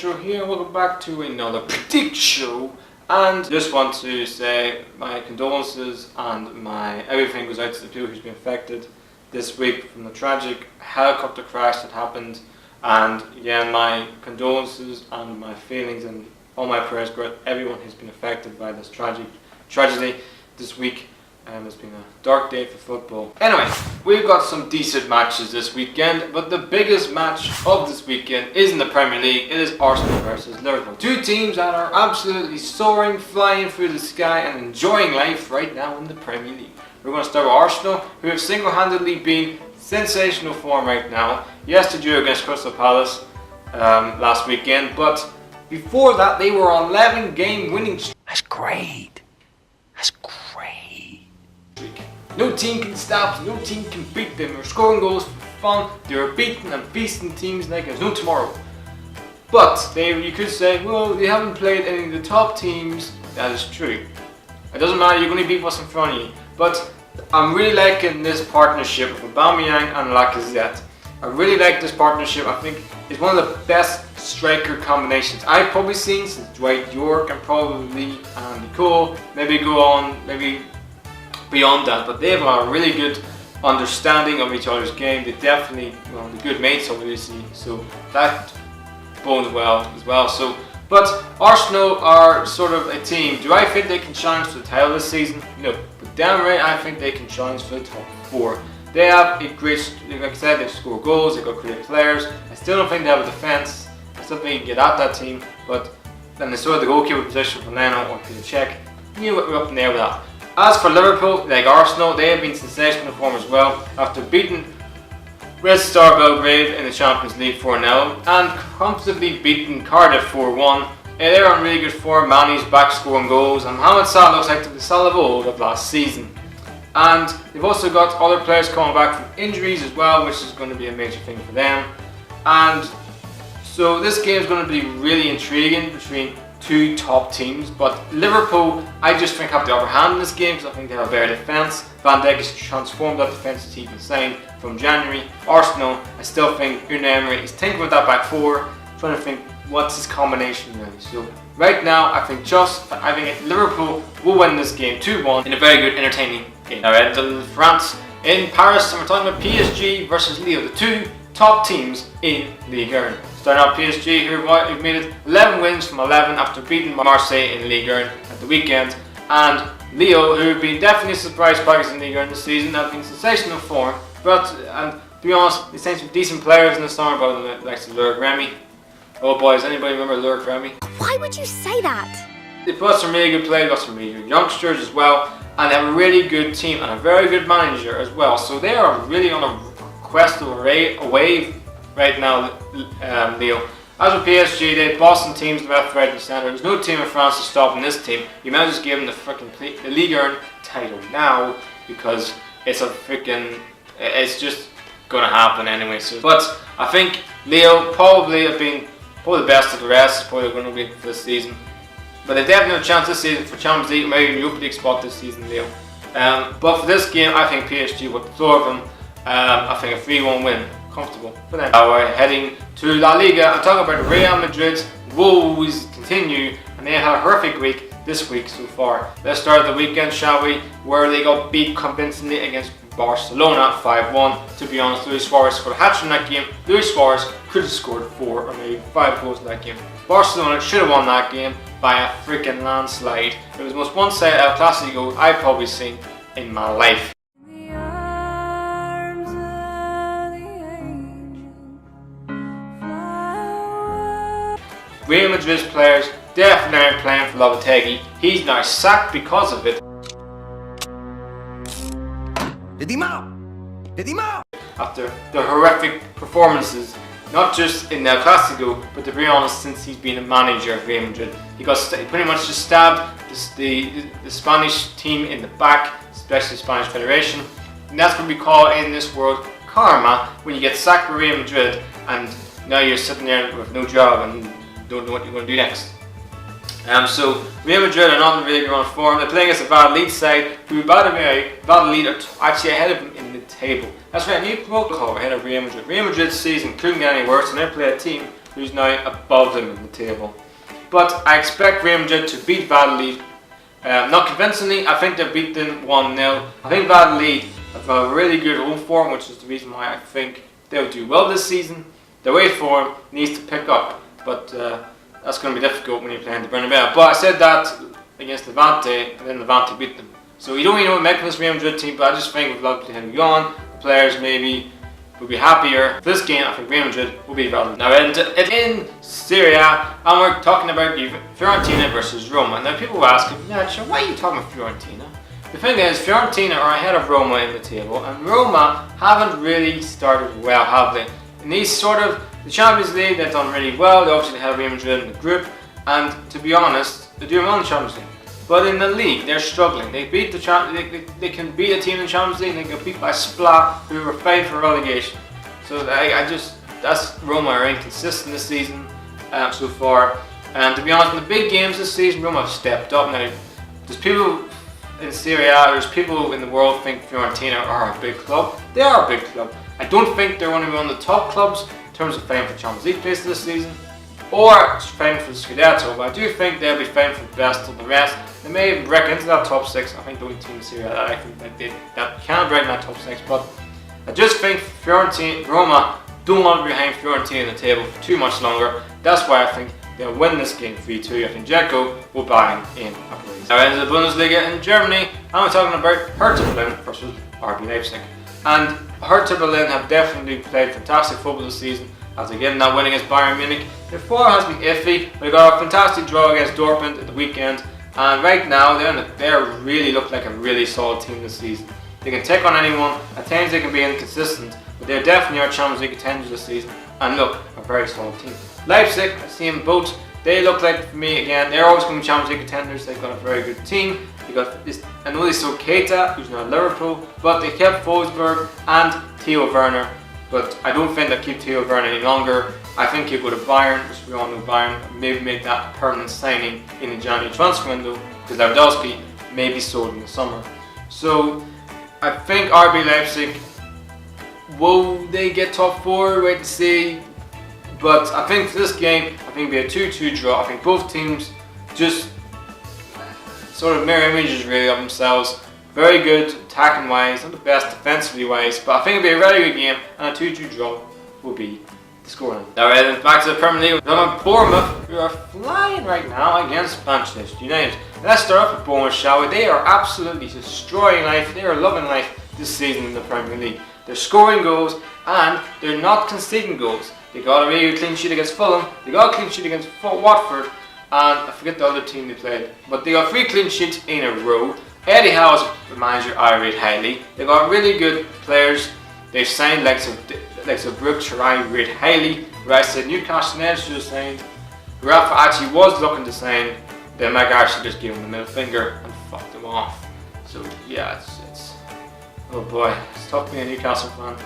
Show here. Welcome back to another Predict Show, and just want to say my condolences and my everything goes out to the people who's been affected this week from the tragic helicopter crash that happened. And yeah, my condolences and my feelings and all my prayers go out to everyone who's been affected by this tragedy this week. It's been a dark day for football. Anyway, we've got some decent matches this weekend, but the biggest match of this weekend is in the Premier League. It is Arsenal versus Liverpool. Two teams that are absolutely soaring, flying through the sky and enjoying life right now in the Premier League. We're going to start with Arsenal, who have single-handedly been sensational form right now. Yes, they drew against Crystal Palace last weekend, but before that they were on 11-game winning streak. That's great. No team can stop, no team can beat them. They're scoring goals for fun, they're beating and feasting teams like there's no tomorrow. But you could say, well, they haven't played any of the top teams. That is true. It doesn't matter, you're going to beat what's in front of you. But I'm really liking this partnership with Aubameyang and Lacazette. I really like this partnership. I think it's one of the best striker combinations I've probably seen since Dwight York and probably Andy Cole. Maybe beyond that, but they have a really good understanding of each other's game. They definitely, well, they're good mates obviously, so that bodes well as well. But Arsenal are sort of a team. Do I think they can challenge for the title this season? No, but damn right I think they can challenge for the top four. They have a great, like I said, they score goals, they've got creative players. I still don't think they have a defence. I still think you can get at that team, but then they sort of the goalkeeper position for Leno or Peter Cech. We're up in there with that. As for Liverpool, like Arsenal, they have been sensational form as well after beating Red Star Belgrade in the Champions League 4-0 and comfortably beating Cardiff 4-1. They're on really good form. Mane's back scoring goals and Mohamed Salah looks like the Salah of old of last season. And they've also got other players coming back from injuries as well, which is going to be a major thing for them. And so this game is going to be really intriguing between two top teams, but Liverpool I just think have the upper hand in this game because I think they have a better defence. Van Dijk has transformed that defence as he's been saying from January. Arsenal, I still think Unai Emery is thinking with that back four, trying to think what's his combination really. So right now I think Liverpool will win this game 2-1 in a very good entertaining game. Alright, to France in Paris, and we're talking about PSG versus Lille, the two top teams in Ligue. Starting out PSG, who've made it 11 wins from 11 after beating Marseille in Ligue at the weekend, and Lille, who have been definitely surprise packers in Ligue this season, have been sensational form. But and to be honest, they sent some decent players in the summer, but like Loic Remy. Oh boys, anybody remember Loic Remy? Why would you say that? They put some really good players, got some really good youngsters as well, and they have a really good team and a very good manager as well. So they are really on a quest of a wave right now, Lille. As with PSG, they have Boston teams left, right and centre. There's no team in France to stop this team. You might just give them the Ligue title now because it's just gonna happen anyway. So, but I think Lille probably have been the best of the rest. Probably going to be for this season, but they definitely have a chance this season for Champions League, maybe even Europa League spot this season, Lille. But for this game, I think PSG will floor them. I think a 3-1 win. Comfortable for them. We're heading to La Liga. I'm talking about Real Madrid's woes continue, and they had a horrific week this week so far. Let's start the weekend, shall we? Where they got beat convincingly against Barcelona 5-1. To be honest, Luis Suarez scored a hat-trick in that game. Luis Suarez could have scored 4 or maybe 5 goals in that game. Barcelona should have won that game by a freaking landslide. It was the most one-sided El Clasico I've probably seen in my life. Real Madrid's players definitely aren't playing for Lopetegui. He's now sacked because of it. After the horrific performances, not just in El Clasico, but to be honest, since he's been a manager of Real Madrid. He pretty much just stabbed the Spanish team in the back, especially the Spanish Federation. And that's what we call in this world karma, when you get sacked by Real Madrid and now you're sitting there with no job and don't know what you're going to do next. So Real Madrid are not in really good form. They're playing against a Valladolid side who, by the way, Valladolid are actually ahead of them in the table. That's right, a new protocol ahead of Real Madrid. Real Madrid's season couldn't get any worse, and they play a team who's now above them in the table. But I expect Real Madrid to beat Valladolid. Not convincingly, I think they'll beat them 1-0. I think Valladolid have a really good home form, which is the reason why I think they'll do well this season. Their way form needs to pick up, but that's going to be difficult when you're playing the Bernabeu. But I said that against Levante, and then Levante beat them. So you don't really know what to make of this Real Madrid team, but I just think with Levante having gone, the players maybe will be happier. This game, I think Real Madrid will be Valladolid. Now in Serie, and we're talking about Fiorentina versus Roma. Now people will ask, yeah, sure, why are you talking about Fiorentina? The thing is, Fiorentina are ahead of Roma in the table, and Roma haven't really started well, have they? In these the Champions League, they've done really well. They obviously had Real Madrid in the group, and to be honest, they're doing well in the Champions League. But in the league, they're struggling. They beat they can beat a team in the Champions League, and they get beat by Splat, who were fighting for relegation. So that's Roma are inconsistent this season so far. And to be honest, in the big games this season, Roma have stepped up. Now, there's people in Serie A, there's people in the world think Fiorentina are a big club. They are a big club. I don't think they're going to be one of the top clubs in terms of fighting for Champions League places this season, or fighting for the Scudetto, but I do think they'll be fighting for the best of the rest. They may even break into that top 6. I think the only team in Serie that I think that can break in that top 6, but I just think Roma don't want to be behind Fiorentina in the table for too much longer. That's why I think they'll win this game 3-2. I think Dzeko will bang in a brace. Now into the Bundesliga in Germany, I'm talking about Hertha Berlin versus RB Leipzig. And Hertha Berlin have definitely played fantastic football this season, as they get that win against Bayern Munich. Their form has been iffy, but they got a fantastic draw against Dortmund at the weekend. And right now, they really look like a really solid team this season. They can take on anyone. At times they can be inconsistent, but they definitely are Champions League contenders this season. And look, a very solid team. Leipzig, I see them both. They look like, for me again, they're always going to be Champions League contenders. They've got a very good team. They got this. I know they sold Keita, who's now at Liverpool, but they kept Forsberg and Theo Werner. But I don't think they'll keep Theo Werner any longer. I think he'll go to Bayern, which we all know Bayern, maybe make that a permanent signing in the January transfer window, because Lewandowski may be sold in the summer. So I think RB Leipzig, will they get top 4? Wait to see. But I think for this game, I think it'll be a 2-2 draw. I think both teams just sort of mirror images really of themselves. Very good attacking wise, not the best defensively wise, but I think it'll be a very good game, and a 2-2 draw will be the scoreline. Now then, back to the Premier League. We're on Bournemouth, who are flying right now against Manchester United. Let's start off with Bournemouth, shall we? They are absolutely destroying life. They are loving life this season in the Premier League. They're scoring goals, and they're not conceding goals. They got a really good clean sheet against Fulham. They got a clean sheet against Watford, and I forget the other team they played. But they got 3 clean sheets in a row. Eddie Howe is the manager I rate highly. They got really good players. They've signed likes of Brooks, who I rate highly. Where I said Newcastle United should have signed. Rafa actually was looking to sign. Then Mike actually just gave him the middle finger and fucked him off. So yeah, it's oh boy, it's tough being a Newcastle fan.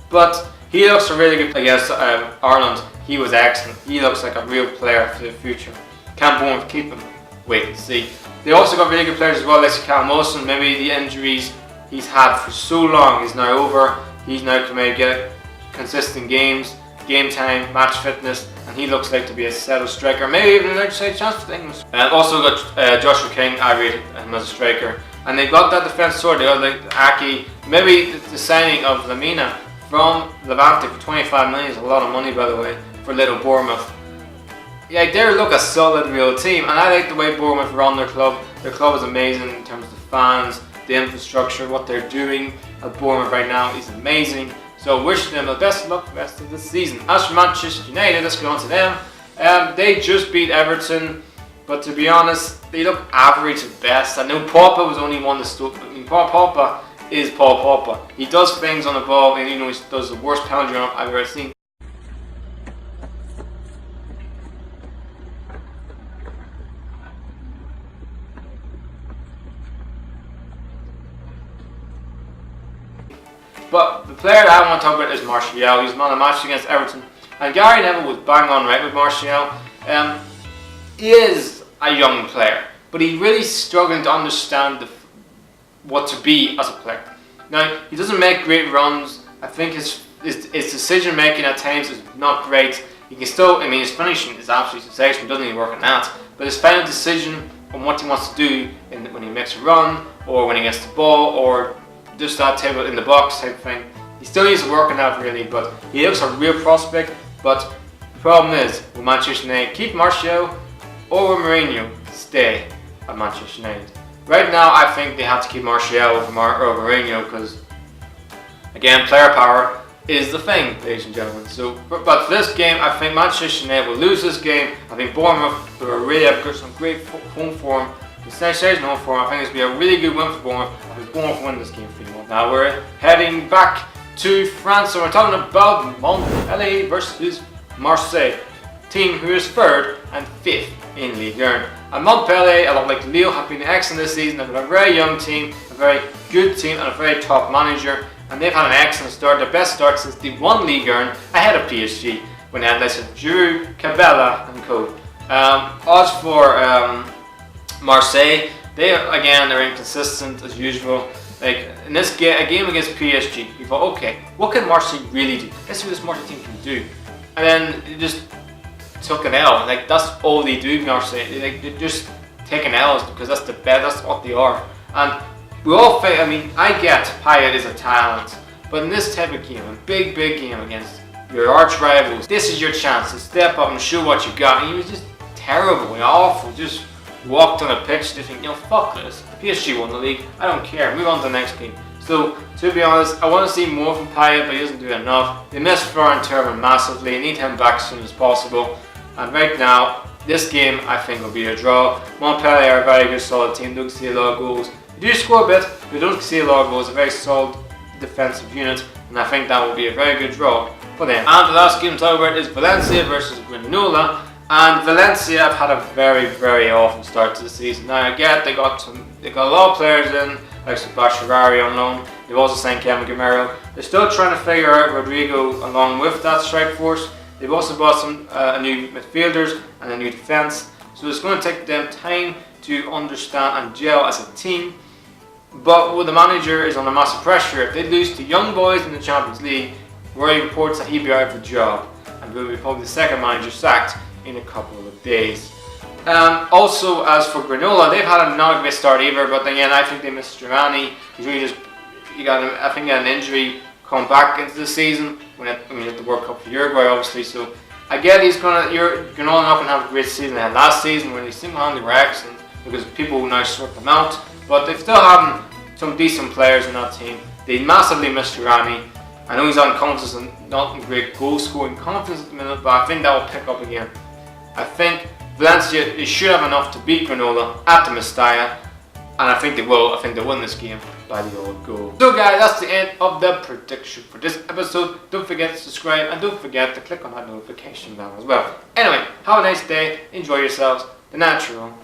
But he looks a really good player against Ireland. He was excellent. He looks like a real player for the future. Can Bournemouth keep him? Wait and see. They also got really good players as well, like Callum Wilson. Maybe the injuries he's had for so long is now over. He's now can maybe get consistent games, game time, match fitness, and he looks like to be a settled striker. Maybe even an outside chance for things. And also got Joshua King. I rate him as a striker. And they've got that defence sword. They got like Aki. Maybe the signing of Lamina from Levante for 25 million is a lot of money, by the way, for little Bournemouth. Yeah, they look a solid real team, and I like the way Bournemouth run their club. Their club is amazing in terms of the fans, the infrastructure, what they're doing at Bournemouth right now is amazing. So wish them the best of luck for the rest of the season. As for Manchester United, let's go on to them. They just beat Everton, but to be honest, they look average at best. I know Pogba was only one to stop. I mean, Pogba is Paul Pogba. He does things on the ball, and he does the worst penalty run I've ever seen. But the player that I want to talk about is Martial. He's man of the match against Everton. And Gary Neville was bang on right with Martial. He is a young player, but he's really struggling to understand what to be as a player. Now, he doesn't make great runs. I think his decision making at times is not great. He can still, I mean, his finishing is absolutely sensational, doesn't even work on that. But his final decision on what he wants to do when he makes a run, or when he gets the ball, or just that type of in the box type of thing, he still needs to work on that really. But he looks a real prospect. But the problem is, will Manchester United keep Martial, or will Mourinho stay at Manchester United? Right now, I think they have to keep Martial over Mourinho because, again, player power is the thing, ladies and gentlemen. So, but for this game, I think Manchester United will lose this game. I think Bournemouth, who are really have got some great home form, the Serie's home form, I think it's going to be a really good win for Bournemouth. I think Bournemouth win this game 3-1. Now we're heading back to France, so we're talking about Montpellier versus Marseille, team who is 3rd and 5th in Ligue 1. And Montpellier, a lot like Lille, have been excellent this season. They've got a very young team, a very good team, and a very top manager. And they've had an excellent start, their best start since they won Ligue 1 ahead of PSG when they had less of Giroud, Cabella, and co. As for Marseille, they again are inconsistent as usual. Like in this a game against PSG, you thought, okay, what can Marseille really do? Let's see what this Marseille team can do. And then they just took an L. Like that's all they do, Marseille. They just taking L's because that's the best. That's what they are. And we all think. I mean, I get Payet is a talent, but in this type of game, a big game against your arch rivals, this is your chance to step up and show what you got. And he was just terrible and awful. Just walked on a pitch to think, fuck this. PSG won the league. I don't care. Move on to the next game. So, to be honest, I want to see more from Payet, but he doesn't do enough. They missed Florent Thauvin massively. They need him back as soon as possible. And right now, this game I think will be a draw. Montpellier are a very good solid team. Don't see a lot of goals. They do score a bit, but don't see a lot of goals. A very solid defensive unit, and I think that will be a very good draw for them. And the last game to talk about is Valencia versus Granola. And Valencia have had a very awful start to the season. Now I get they got a lot of players in, like Bashirari on loan. They've also signed Kevin Gamero. They're still trying to figure out Rodrigo along with that strike force. They've also bought some new midfielders and a new defence. So it's going to take them time to understand and gel as a team. But the manager is under massive pressure. If they lose to young boys in the Champions League, Roy reports that he'll be out of a job and will be probably the second manager sacked in a couple of days. Also, as for Granola, they've had not a great start either, but again, I think they missed Giovanni. He's really he got an injury coming back into the season when at the World Cup for Uruguay, obviously. So I get Granola not going to have a great season they had last season when they single-handedly were excellent because people now sort them out. But they still have some decent players in that team. They massively missed Giovanni. I know he's unconscious and not in great goal-scoring confidence at the minute, but I think that will pick up again. I think Valencia should have enough to beat Granola at the Mestalla, and I think they will. I think they'll win this game by the old goal. So guys, that's the end of the prediction for this episode. Don't forget to subscribe and don't forget to click on that notification bell as well. Anyway, have a nice day, enjoy yourselves, the natural